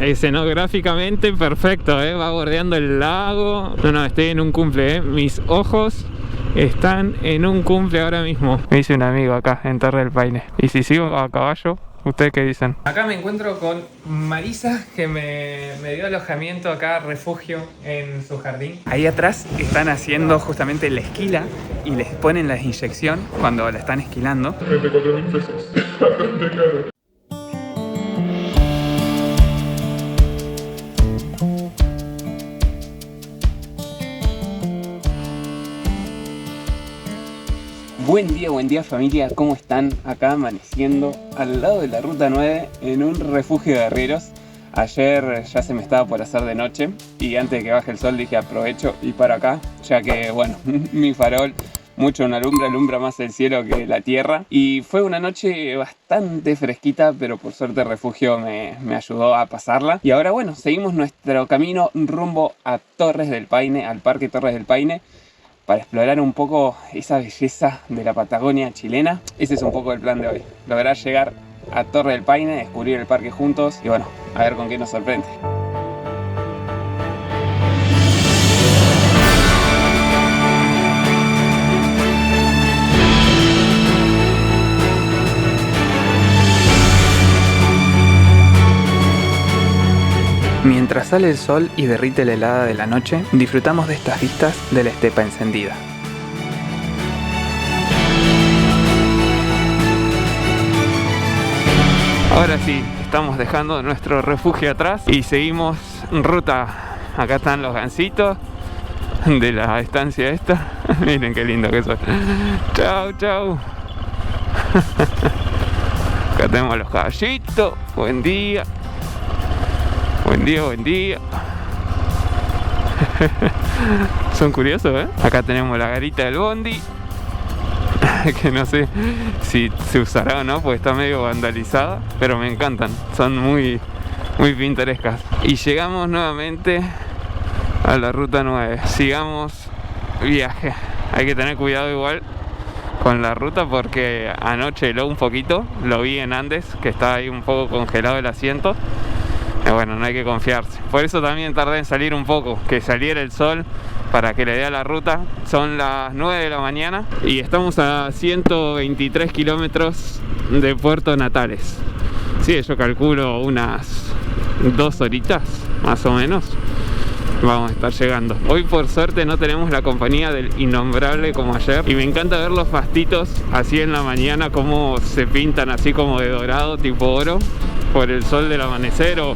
escenográficamente perfecto, va bordeando el lago. No, estoy en un cumple, mis ojos están en un cumple ahora mismo. Me hice un amigo acá en Torre del Paine. Y si sigo a caballo, ¿ustedes qué dicen? Acá me encuentro con Marisa, que me dio alojamiento acá, refugio en su jardín. Ahí atrás están haciendo justamente la esquila y les ponen la inyección cuando la están esquilando. 34.000 pesos. Bastante caro. Buen día familia, ¿cómo están? Acá amaneciendo al lado de la Ruta 9 en un refugio de arrieros. Ayer ya se me estaba por hacer de noche y antes de que baje el sol dije aprovecho y paro acá, ya que bueno, mi farol mucho no alumbra más el cielo que la tierra. Y fue una noche bastante fresquita, pero por suerte el refugio me ayudó a pasarla. Y ahora bueno, seguimos nuestro camino rumbo a Torres del Paine, al Parque Torres del Paine, para explorar un poco esa belleza de la Patagonia chilena. Ese es un poco el plan de hoy, lograr llegar a Torre del Paine, descubrir el parque juntos y bueno, a ver con qué nos sorprende. Mientras sale el sol y derrite la helada de la noche, disfrutamos de estas vistas de la estepa encendida. Ahora sí, estamos dejando nuestro refugio atrás y seguimos ruta. Acá están los gansitos de la estancia esta. Miren qué lindo que son. Chau. Acá tenemos los caballitos. Buen día. Buen día. Son curiosos, Acá tenemos la garita del bondi, que no sé si se usará o no, porque está medio vandalizada, pero me encantan, son muy pintorescas. Y llegamos nuevamente a la Ruta 9. Sigamos viaje. Hay que tener cuidado igual con la ruta porque anoche heló un poquito, lo vi en Andes, que estaba ahí un poco congelado el asiento. Bueno, no hay que confiarse. Por eso también tardé en salir un poco, que saliera el sol para que le dé a la ruta. Son las 9 de la mañana y estamos a 123 kilómetros de Puerto Natales. Sí, yo calculo unas 2 horitas, más o menos. Vamos a estar llegando. Hoy por suerte no tenemos la compañía del innombrable como ayer. Y me encanta ver los pastitos así en la mañana, como se pintan así como de dorado, tipo oro, por el sol del amanecer o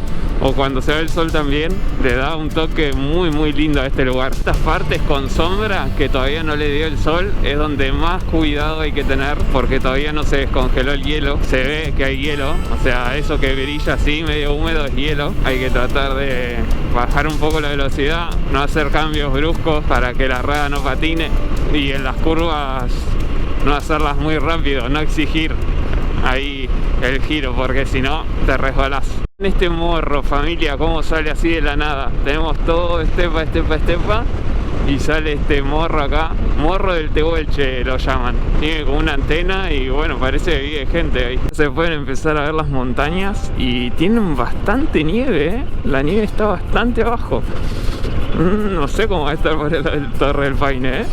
cuando se ve el sol también. Le da un toque muy lindo a este lugar. Estas partes con sombra que todavía no le dio el sol es donde más cuidado hay que tener, porque todavía no se descongeló el hielo. Se ve que hay hielo, o sea, eso que brilla así medio húmedo es hielo. Hay que tratar de bajar un poco la velocidad, no hacer cambios bruscos para que la rueda no patine, y en las curvas no hacerlas muy rápido, no exigir ahí el giro, porque si no te resbalás. En este morro, familia, cómo sale así de la nada. Tenemos todo estepa y sale este morro acá, morro del Tehuelche lo llaman. Tiene como una antena y bueno, parece que vive gente ahí. Se pueden empezar a ver las montañas y tienen bastante nieve, La nieve está bastante abajo. No sé cómo va a estar por el Torre del Paine,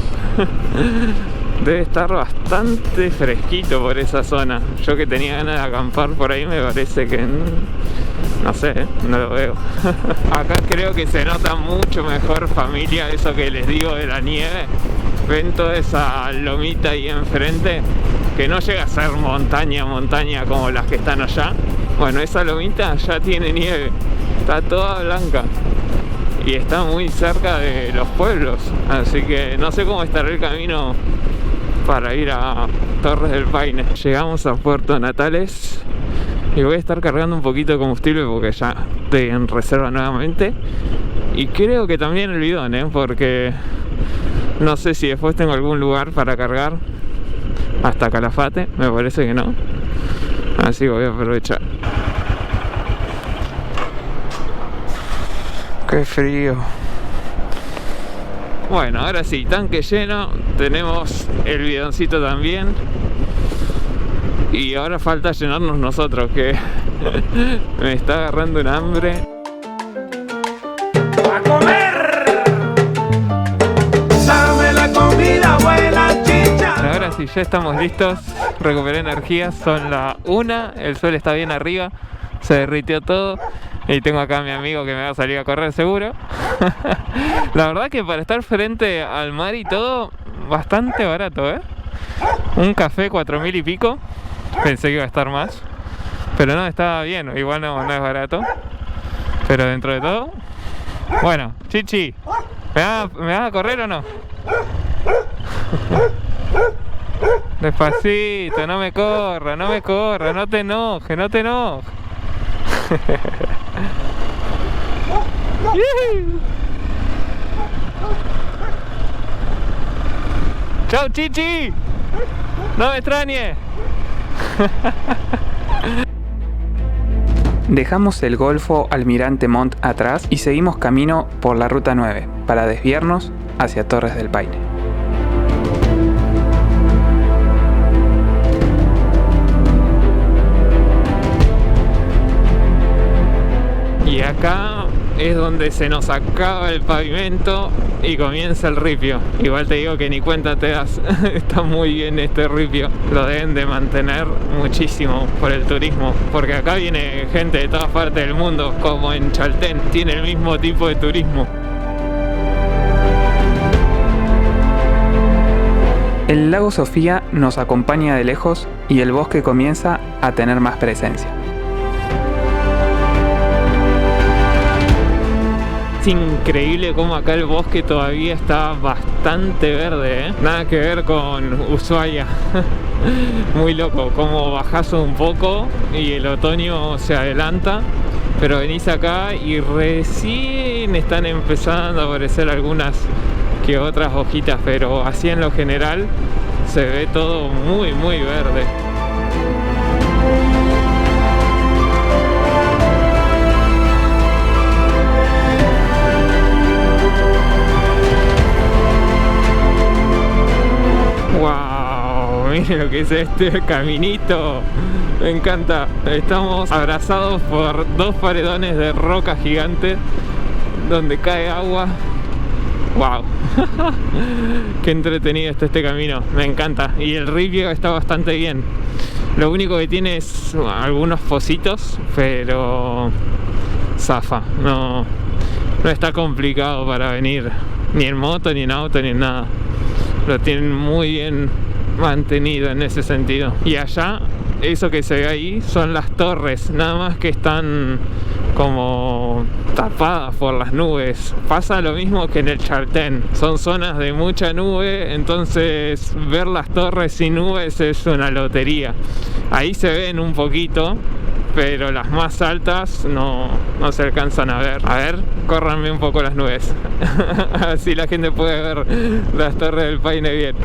Debe estar bastante fresquito por esa zona. Yo que tenía ganas de acampar por ahí, me parece que no sé, no lo veo. Acá creo que se nota mucho mejor, familia, eso que les digo de la nieve. Ven toda esa lomita ahí enfrente, que no llega a ser montaña como las que están allá. Bueno, esa lomita ya tiene nieve, está toda blanca y está muy cerca de los pueblos, así que no sé cómo estará el camino para ir a Torres del Paine. Llegamos a Puerto Natales y voy a estar cargando un poquito de combustible porque ya estoy en reserva nuevamente, y creo que también el bidón, porque no sé si después tengo algún lugar para cargar hasta Calafate, me parece que no, así que voy a aprovechar. Qué frío. Bueno, ahora sí, tanque lleno, tenemos el bidoncito también. Y ahora falta llenarnos nosotros, que me está agarrando un hambre. comer. Dame la comida buena, chicha. Ahora sí, ya estamos listos. Recuperé energías, son la 1, el sol está bien arriba, se derritió todo. Y tengo acá a mi amigo que me va a salir a correr seguro. La verdad que para estar frente al mar y todo, bastante barato, ¿eh? Un café 4.000 y pico. Pensé que iba a estar más, pero no, estaba bien. Igual no es barato, pero dentro de todo. Bueno, Chichi, ¿me vas a correr o no? Despacito, no me corra, no te enojes, no te enojes. Chao, Chichi, no me extrañes. Dejamos el Golfo Almirante Montt atrás y seguimos camino por la Ruta 9 para desviarnos hacia Torres del Paine. Y acá es donde se nos acaba el pavimento y comienza el ripio. Igual te digo que ni cuenta te das. Está muy bien este ripio. Lo deben de mantener muchísimo por el turismo, porque acá viene gente de todas partes del mundo, como en Chaltén, tiene el mismo tipo de turismo. El lago Sofía nos acompaña de lejos y el bosque comienza a tener más presencia. Es increíble cómo acá el bosque todavía está bastante verde, ¿eh? Nada que ver con Ushuaia. Muy loco, como bajás un poco y el otoño se adelanta, pero venís acá y recién están empezando a aparecer algunas que otras hojitas, pero así en lo general se ve todo muy verde. ¡Wow! Miren lo que es este caminito. Me encanta. Estamos abrazados por dos paredones de roca gigantes donde cae agua. ¡Wow! ¡Qué entretenido está este camino! Me encanta. Y el ripio está bastante bien. Lo único que tiene es algunos pocitos, pero zafa. No está complicado para venir ni en moto, ni en auto, ni en nada. Lo tienen muy bien mantenido en ese sentido. Y allá, eso que se ve ahí son las torres, nada más que están como tapadas por las nubes. Pasa lo mismo que en el Chaltén, son zonas de mucha nube, entonces ver las torres sin nubes es una lotería. Ahí se ven un poquito, pero las más altas no se alcanzan a ver. A ver, córranme un poco las nubes. Así la gente puede ver las Torres del Paine bien.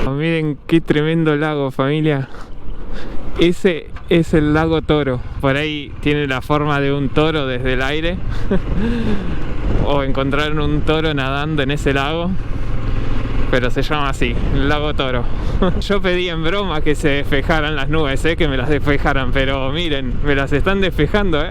Oh, miren qué tremendo lago, familia. Ese es el lago Toro. Por ahí tiene la forma de un toro desde el aire. O encontraron un toro nadando en ese lago, pero se llama así, el lago Toro. Yo pedí en broma que se despejaran las nubes, que me las despejaran, pero miren, me las están despejando,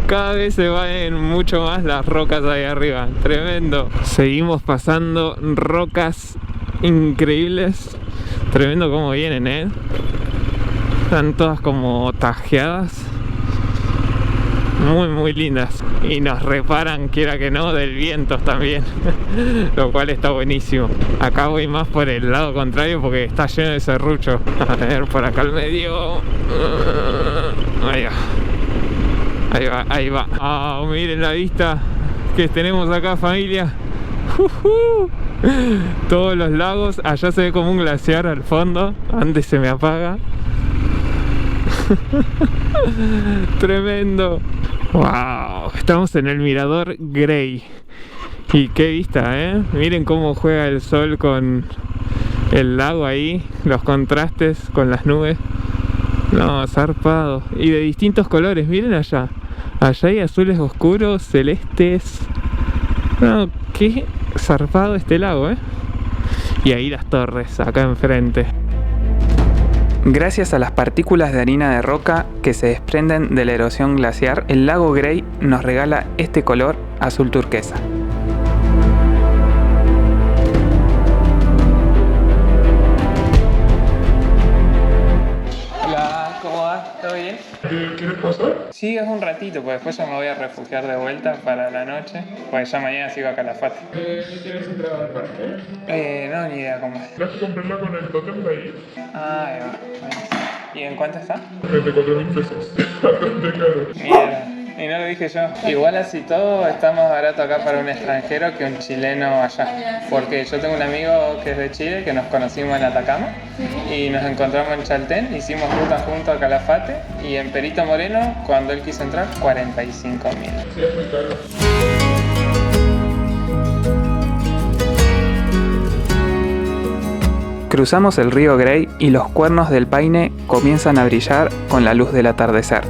Cada vez se van mucho más las rocas ahí arriba, tremendo. Seguimos pasando rocas increíbles, tremendo cómo vienen, Están todas como tajeadas. Muy lindas, y nos reparan, quiera que no, del viento también. Lo cual está buenísimo. Acá voy más por el lado contrario porque está lleno de serrucho. A ver, por acá al medio. Ahí va. Ah, miren la vista que tenemos acá, familia. Todos los lagos. Allá se ve como un glaciar al fondo. Antes se me apaga. Tremendo. Wow, estamos en el mirador Grey. Y qué vista, miren cómo juega el sol con el lago ahí, los contrastes con las nubes. No, zarpado. Y de distintos colores, miren allá. Allá hay azules oscuros, celestes. No, qué zarpado este lago, Y ahí las torres, acá enfrente. Gracias a las partículas de harina de roca que se desprenden de la erosión glaciar, el lago Grey nos regala este color azul turquesa. Hola, ¿cómo va? ¿Todo bien? ¿Quieres pasar? Sí, es un ratito, pues después ya me voy a refugiar de vuelta para la noche, pues ya mañana sigo a Calafate. ¿Quieres entrar al parque? No, ni idea cómo es. Tienes que comprarla con el tótem de ahí. Ah, ahí va. Bueno. ¿Y en cuánto está? 34.000 pesos. Bastante caro. Mierda. Y no lo dije yo. Igual así todo está más barato acá para un extranjero que un chileno allá. Porque yo tengo un amigo que es de Chile, que nos conocimos en Atacama y nos encontramos en Chaltén, hicimos ruta junto a Calafate y en Perito Moreno, cuando él quiso entrar, 45.000. Sí, es muy caro. Cruzamos el río Grey y los cuernos del Paine comienzan a brillar con la luz del atardecer.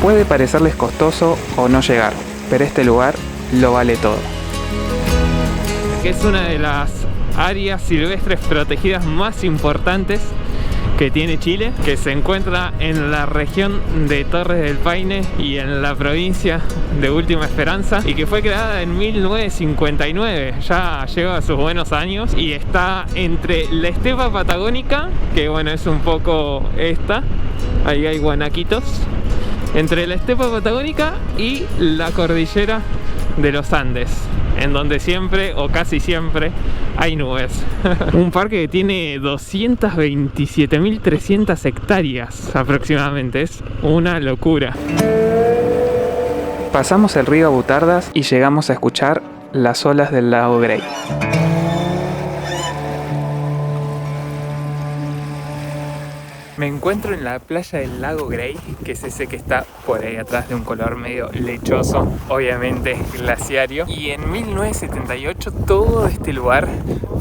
Puede parecerles costoso o no llegar, pero este lugar lo vale todo. Es una de las áreas silvestres protegidas más importantes que tiene Chile, que se encuentra en la región de Torres del Paine y en la provincia de Última Esperanza, y que fue creada en 1959, ya lleva sus buenos años, y está entre la estepa patagónica, que bueno, es un poco esta, ahí hay guanaquitos, entre la estepa patagónica y la cordillera de los Andes, en donde siempre o casi siempre hay nubes. Un parque que tiene 227.300 hectáreas aproximadamente, es una locura. Pasamos el río Butardas y llegamos a escuchar las olas del lago Grey. Me encuentro en la playa del lago Grey, que es ese que está por ahí atrás, de un color medio lechoso, obviamente glaciario. Y en 1978 todo este lugar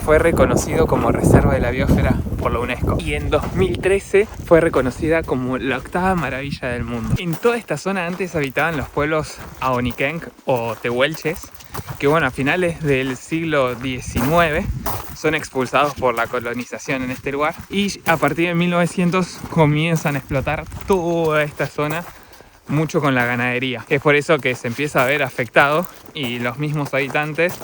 fue reconocido como Reserva de la Biosfera por la UNESCO. Y en 2013 fue reconocida como la 8ª maravilla del mundo. En toda esta zona antes habitaban los pueblos Ahoniquenc o tehuelches, que bueno, a finales del siglo XIX son expulsados por la colonización en este lugar, y a partir de 1900 comienzan a explotar toda esta zona, mucho con la ganadería. Es por eso que se empieza a ver afectado y los mismos habitantes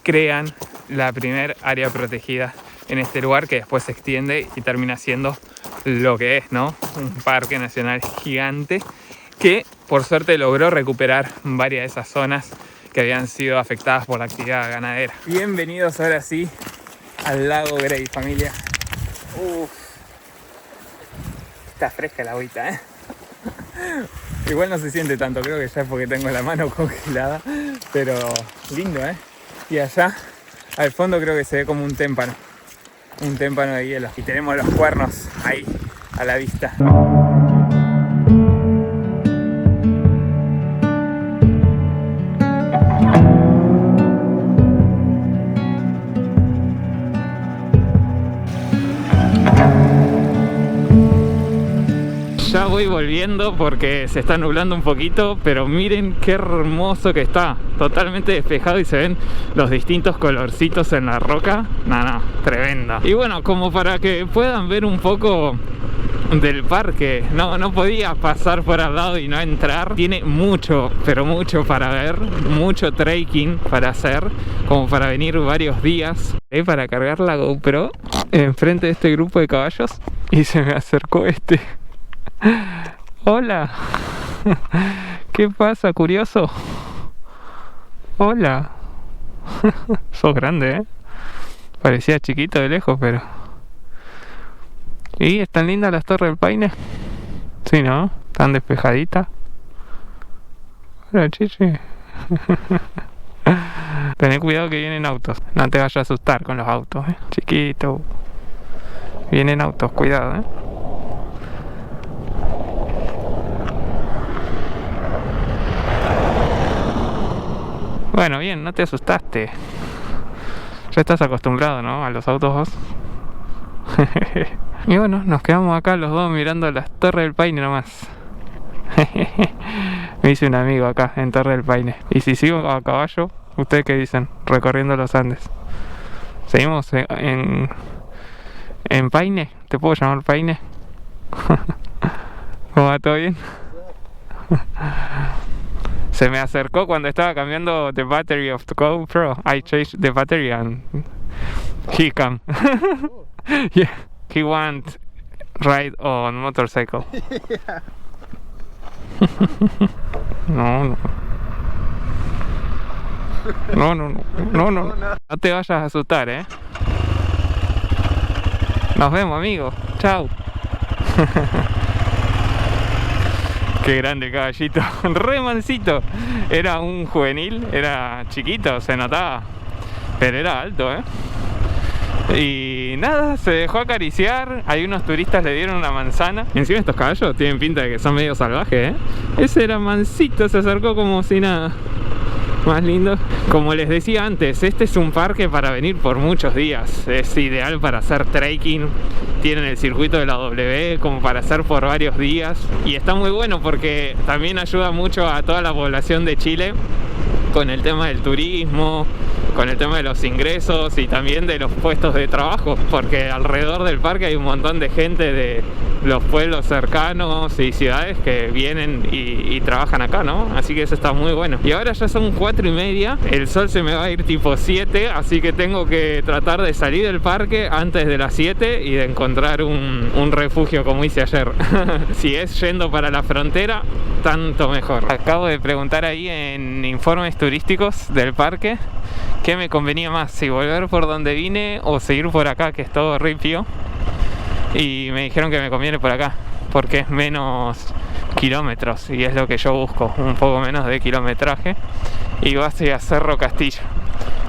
crean la primer área protegida en este lugar, que después se extiende y termina siendo lo que es, ¿no? Un parque nacional gigante que por suerte logró recuperar varias de esas zonas que habían sido afectadas por la actividad ganadera. Bienvenidos ahora sí al lago Grey, familia. Está fresca el agüita, ¿eh? Igual no se siente tanto, creo que ya es porque tengo la mano congelada, pero lindo, ¿eh? Y allá al fondo creo que se ve como un témpano de hielo, y tenemos los cuernos ahí a la vista. Ya voy volviendo porque se está nublando un poquito, pero miren qué hermoso que está, totalmente despejado y se ven los distintos colorcitos en la roca. No, tremendo. Y bueno, como para que puedan ver un poco del parque, no podía pasar por al lado y no entrar. Tiene mucho, pero mucho para ver, mucho trekking para hacer, como para venir varios días. Para cargar la GoPro enfrente de este grupo de caballos, y se me acercó este. Hola. ¿Qué pasa, curioso? Hola. Sos grande, ¿eh? Parecía chiquito de lejos, pero... ¿Y están lindas las Torres del Paine? Sí, ¿no? Tan despejaditas. Hola, chichi. Tené cuidado que vienen autos. No te vayas a asustar con los autos, ¿eh? Chiquito. Vienen autos, cuidado, ¿eh? Bueno, bien, no te asustaste. Ya estás acostumbrado, ¿no? A los autos vos. Y bueno, nos quedamos acá los dos mirando las Torres del Paine nomás. Me hice un amigo acá en Torres del Paine. Y si sigo a caballo, ¿ustedes qué dicen? Recorriendo los Andes. Seguimos en ¿En Paine? ¿Te puedo llamar Paine? ¿Cómo va? ¿Todo bien? Se me acercó cuando estaba cambiando the battery of the GoPro. I changed the battery and he come. Yeah, he want ride on motorcycle. No. No te vayas a asustar, ¿eh? Nos vemos, amigo. Chao. Qué grande el caballito. Re mansito. Era un juvenil, era chiquito, se notaba. Pero era alto, ¿eh? Y nada, se dejó acariciar. Hay unos turistas le dieron una manzana. Encima estos caballos tienen pinta de que son medio salvajes, ¿eh? Ese era mansito, se acercó como si nada. Más lindo. Como les decía antes, este es un parque para venir por muchos días. Es ideal para hacer trekking. Tienen el circuito de la W como para hacer por varios días. Y está muy bueno porque también ayuda mucho a toda la población de Chile con el tema del turismo, con el tema de los ingresos y también de los puestos de trabajo, porque alrededor del parque hay un montón de gente de los pueblos cercanos y ciudades que vienen y trabajan acá, ¿no? Así que eso está muy bueno. Y ahora ya son 4:30, el sol se me va a ir tipo 7, así que tengo que tratar de salir del parque antes de las 7 y de encontrar un refugio como hice ayer. Si es yendo para la frontera, tanto mejor. Acabo de preguntar ahí en informes turísticos del parque qué me convenía más, si volver por donde vine o seguir por acá, que es todo ripio. Y me dijeron que me conviene por acá porque es menos kilómetros y es lo que yo busco, un poco menos de kilometraje. Y va hacia Cerro Castillo,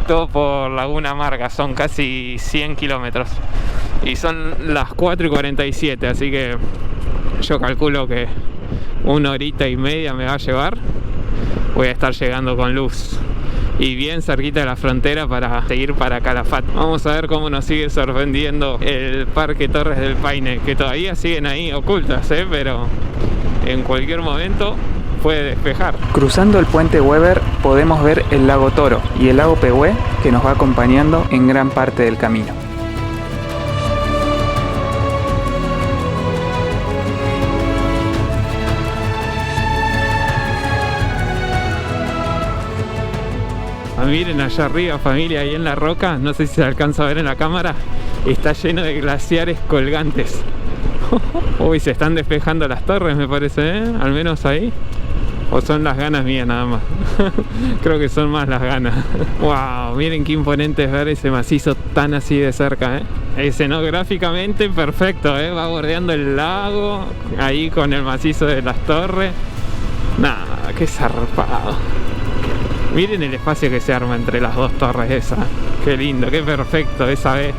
todo por Laguna Amarga, son casi 100 kilómetros y son las 4:47, así que yo calculo que 1:30 me va a llevar. Voy a estar llegando con luz y bien cerquita de la frontera para seguir para Calafate. Vamos a ver cómo nos sigue sorprendiendo el Parque Torres del Paine, que todavía siguen ahí ocultas, pero en cualquier momento puede despejar. Cruzando el puente Weber podemos ver el lago Toro y el lago Pehue, que nos va acompañando en gran parte del camino. Miren allá arriba, familia, ahí en la roca, no sé si se alcanza a ver en la cámara, está lleno de glaciares colgantes. Uy, se están despejando las torres, me parece, al menos ahí. ¿O son las ganas mías nada más? Creo que son más las ganas. Wow, miren qué imponente es ver ese macizo tan así de cerca, Escenográficamente perfecto, va bordeando el lago, ahí con el macizo de las torres. Nada, qué zarpado. Miren el espacio que se arma entre las dos torres esas. Qué lindo, qué perfecto esa vez.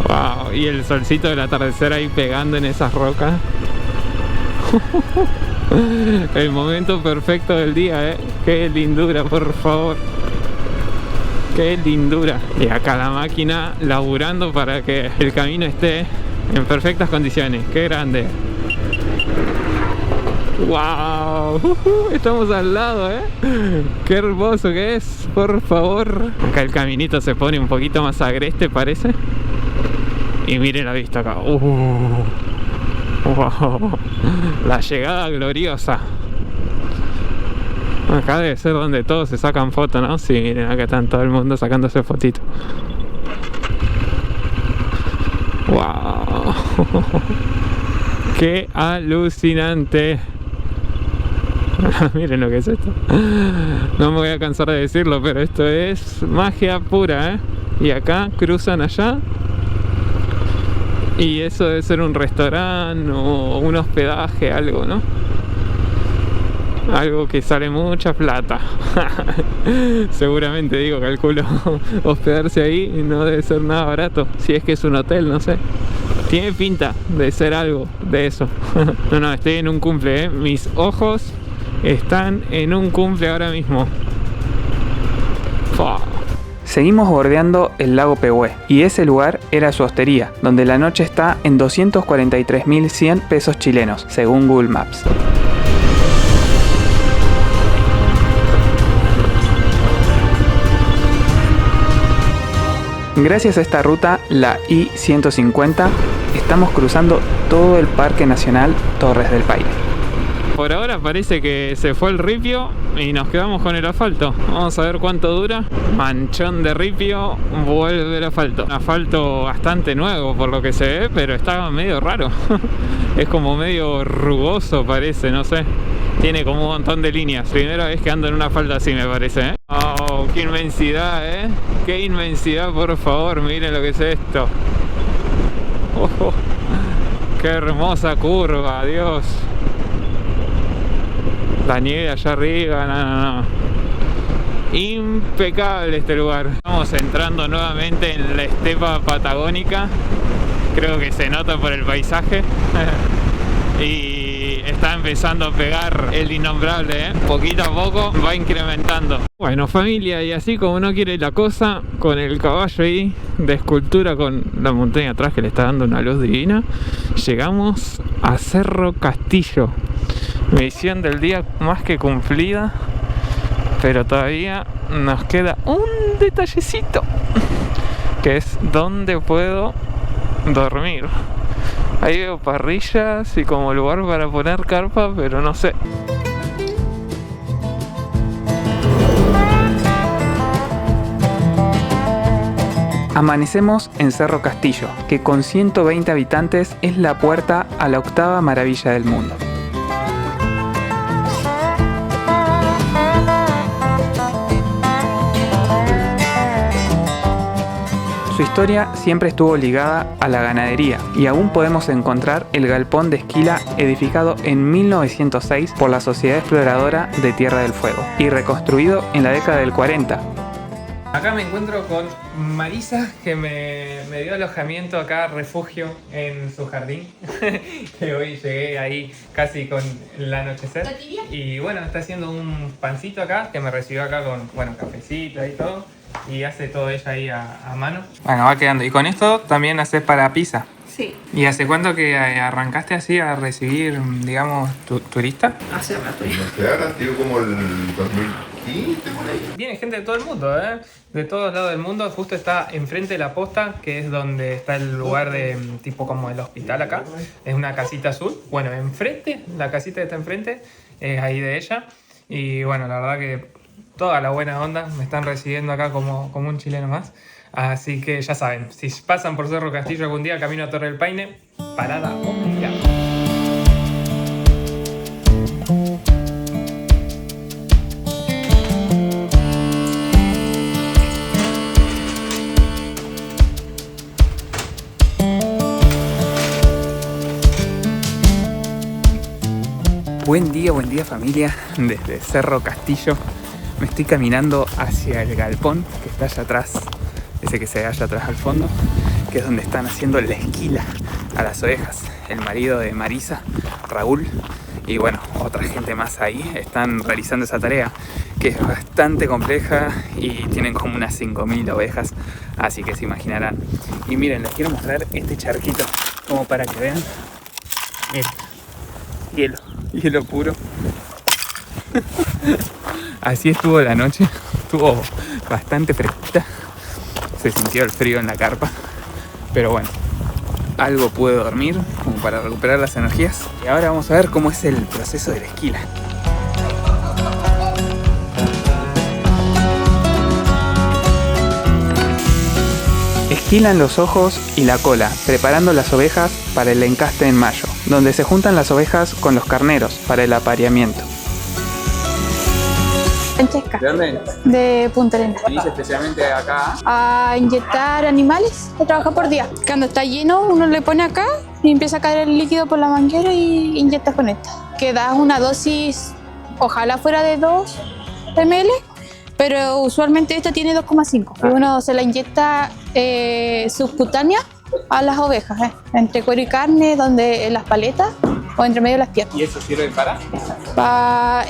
Wow, y el solcito del atardecer ahí pegando en esas rocas. El momento perfecto del día, Qué lindura, por favor. Qué lindura. Y acá la máquina laburando para que el camino esté en perfectas condiciones. Qué grande. ¡Wow! Estamos al lado, ¡Qué hermoso que es! Por favor. Acá el caminito se pone un poquito más agreste, parece. Y miren la vista acá. ¡Wow! La llegada gloriosa. Acá debe ser donde todos se sacan fotos, ¿no? Sí, miren, acá están todo el mundo sacándose fotitos. ¡Wow! ¡Qué alucinante! Miren lo que es esto. No me voy a cansar de decirlo, pero esto es magia pura, Y acá cruzan allá. Y eso debe ser un restaurante o un hospedaje, algo, ¿no? Algo que sale mucha plata. Seguramente, digo, calculo, hospedarse ahí no debe ser nada barato. Si es que es un hotel, no sé. Tiene pinta de ser algo de eso. No, estoy en un cumple, Mis ojos están en un cumple ahora mismo. Seguimos bordeando el lago Pehue y ese lugar era su hostería, donde la noche está en 243.100 pesos chilenos, según Google Maps. Gracias a esta ruta, la I-150, estamos cruzando todo el Parque Nacional Torres del Paine. Por ahora parece que se fue el ripio y nos quedamos con el asfalto. Vamos a ver cuánto dura. Manchón de ripio, vuelve el asfalto. Un asfalto bastante nuevo por lo que se ve, pero está medio raro. Es como medio rugoso parece, no sé. Tiene como un montón de líneas. Primera vez que ando en un asfalto así me parece, ¿eh? Oh, qué inmensidad, ¿eh? Qué inmensidad, por favor, miren lo que es esto. Oh, qué hermosa curva, Dios. La nieve allá arriba, no. Impecable este lugar. Estamos entrando nuevamente en la estepa patagónica. Creo que se nota por el paisaje. Y está empezando a pegar el innombrable, ¿eh? Poquito a poco va incrementando. Bueno, familia, y así como no quiere la cosa, con el caballo ahí de escultura con la montaña atrás que le está dando una luz divina, llegamos a Cerro Castillo. Misión del día más que cumplida, pero todavía nos queda un detallecito, que es dónde puedo dormir. Ahí veo parrillas y como lugar para poner carpa, pero no sé. Amanecemos en Cerro Castillo, que con 120 habitantes es la puerta a la octava maravilla del mundo. Su historia siempre estuvo ligada a la ganadería y aún podemos encontrar el galpón de esquila edificado en 1906 por la Sociedad Exploradora de Tierra del Fuego y reconstruido en la década del 40. Acá me encuentro con Marisa, que me dio alojamiento acá, refugio en su jardín. Que hoy llegué ahí casi con el anochecer. Y bueno, está haciendo un pancito acá, que me recibió acá con, bueno, cafecito y todo. Y hace todo ella ahí a mano. Bueno, va quedando. Y con esto también haces para pizza. Sí. ¿Y hace cuánto que arrancaste así a recibir, digamos, turistas? Hace rato ya. No sé, ahora sido como el 2015 por ahí. Viene gente de todo el mundo, ¿eh? De todos lados del mundo. Justo está enfrente de la posta, que es donde está el lugar de tipo como el hospital acá. Es una casita azul. Bueno, enfrente, la casita que está enfrente, es ahí de ella. Y bueno, la verdad que toda la buena onda me están recibiendo acá como un chileno más. Así que ya saben, si pasan por Cerro Castillo algún día camino a Torre del Paine, parada obligada. Buen día familia, desde Cerro Castillo me estoy caminando hacia el galpón que está allá atrás, ese que se ve allá atrás al fondo, que es donde están haciendo la esquila a las ovejas. El marido de Marisa, Raúl, y bueno, otra gente más ahí, están realizando esa tarea que es bastante compleja y tienen como unas 5.000 ovejas, así que se imaginarán. Y miren, les quiero mostrar este charquito como para que vean. Miren, hielo puro. Así estuvo la noche, estuvo bastante fresquita, se sintió el frío en la carpa, pero bueno, algo pude dormir como para recuperar las energías. Y ahora vamos a ver cómo es el proceso de la esquila. Esquilan los ojos y la cola, preparando las ovejas para el encaste en mayo, donde se juntan las ovejas con los carneros para el apareamiento. Francesca, ¿De dónde? de Punta Arenas. ¿Venís especialmente acá? A inyectar animales, a trabajar por día. Cuando está lleno, uno le pone acá y empieza a caer el líquido por la manguera y inyectas con esto. Que das una dosis, ojalá fuera de 2 ml, pero usualmente esta tiene 2,5. Y uno se la inyecta subcutánea a las ovejas, entre cuero y carne, donde en las paletas o entre medio de las piernas. ¿Y eso sirve para?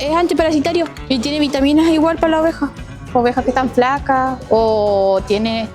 Es antiparasitario y tiene vitaminas igual para la oveja. Ovejas que están flacas o tienen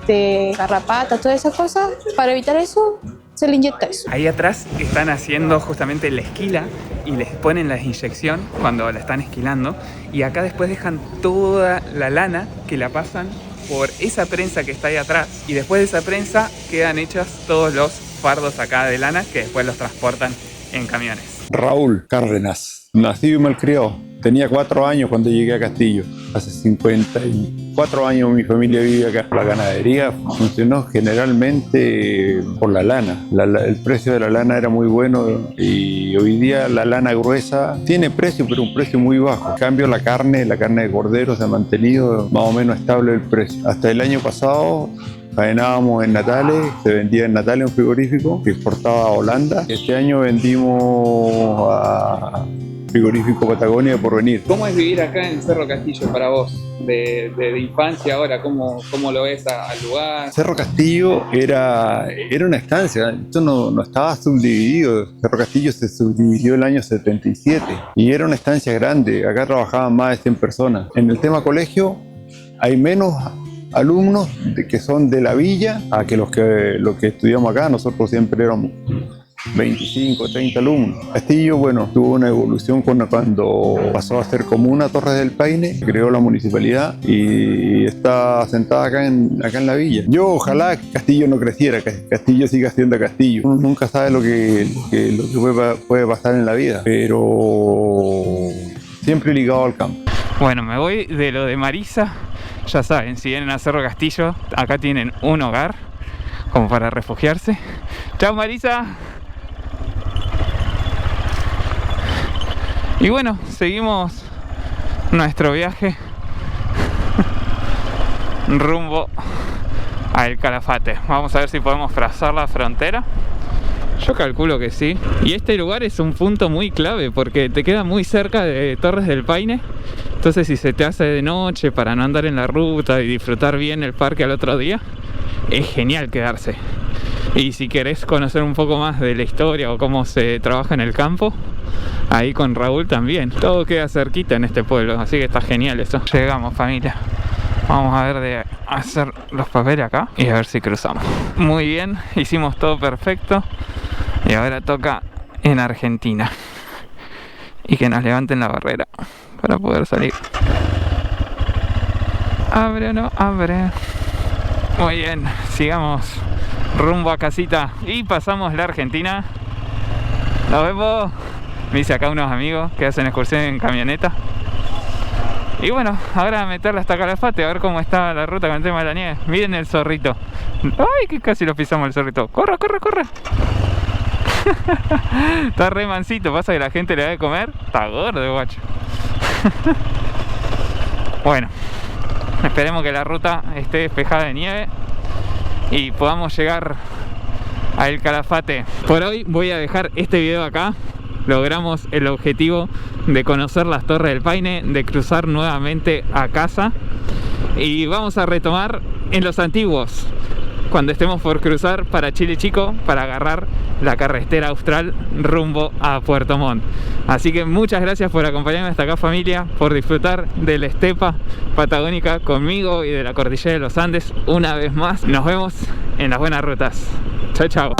garrapatas, todas esas cosas. Para evitar eso, se le inyecta eso. Ahí atrás están haciendo justamente la esquila y les ponen la inyección cuando la están esquilando. Y acá después dejan toda la lana que la pasan por esa prensa que está ahí atrás. Y después de esa prensa quedan hechos todos los fardos acá de lana que después los transportan en camiones. Raúl Cárdenas, nacido y malcriado. Tenía 4 años cuando llegué a Castillo. Hace 54 años mi familia vive acá. La ganadería funcionó generalmente por la lana. El precio de la lana era muy bueno y hoy día la lana gruesa tiene precio, pero un precio muy bajo. En cambio la carne de cordero se ha mantenido más o menos estable el precio. Hasta el año pasado faenábamos en Natales, se vendía en Natales un frigorífico que exportaba a Holanda. Este año vendimos a frigorífico Patagonia de Porvenir. ¿Cómo es vivir acá en Cerro Castillo para vos? De infancia ahora, ¿cómo lo ves al lugar? Cerro Castillo era una estancia, esto no estaba subdividido. Cerro Castillo se subdividió el año 77 y era una estancia grande, acá trabajaban más de 100 personas. En el tema colegio hay menos alumnos que son de la villa a que los que estudiamos acá. Nosotros siempre éramos 25, 30 alumnos. Castillo, bueno, tuvo una evolución cuando pasó a ser comuna Torres del Paine, creó la municipalidad y está asentada acá en la villa. Yo ojalá que Castillo no creciera, que Castillo siga siendo Castillo. Uno nunca sabe lo que puede pasar en la vida, pero siempre ligado al campo. Bueno, me voy de lo de Marisa. Ya saben, si vienen a Cerro Castillo, acá tienen un hogar como para refugiarse. ¡Chao, Marisa! Y bueno, seguimos nuestro viaje rumbo a El Calafate. Vamos a ver si podemos cruzar la frontera. Yo calculo que sí. Y este lugar es un punto muy clave porque te queda muy cerca de Torres del Paine. Entonces si se te hace de noche para no andar en la ruta y disfrutar bien el parque al otro día, es genial quedarse. Y si querés conocer un poco más de la historia o cómo se trabaja en el campo, ahí con Raúl también. Todo queda cerquita en este pueblo, así que está genial eso. Llegamos, familia. Vamos a ver de hacer los papeles acá y a ver si cruzamos. Muy bien, hicimos todo perfecto. Y ahora toca en Argentina. Y que nos levanten la barrera para poder salir. ¿Abre o no? Abre. Muy bien, sigamos rumbo a casita. Y pasamos la Argentina. Nos vemos. Me hice acá unos amigos que hacen excursión en camioneta. Y bueno, ahora a meterla hasta Calafate, a ver cómo está la ruta con el tema de la nieve. Miren el zorrito. Ay, que casi lo pisamos el zorrito. ¡Corre, corre, corre! Está re mansito, pasa que la gente le da de comer. Está gordo, guacho. Bueno, esperemos que la ruta esté despejada de nieve y podamos llegar a El Calafate. Por hoy voy a dejar este video acá. Logramos el objetivo de conocer las Torres del Paine, de cruzar nuevamente a casa y vamos a retomar en los antiguos cuando estemos por cruzar para Chile Chico para agarrar la carretera austral rumbo a Puerto Montt. Así que muchas gracias por acompañarme hasta acá, familia, por disfrutar de la estepa patagónica conmigo y de la cordillera de los Andes una vez más. Nos vemos en las buenas rutas. Chao, chao.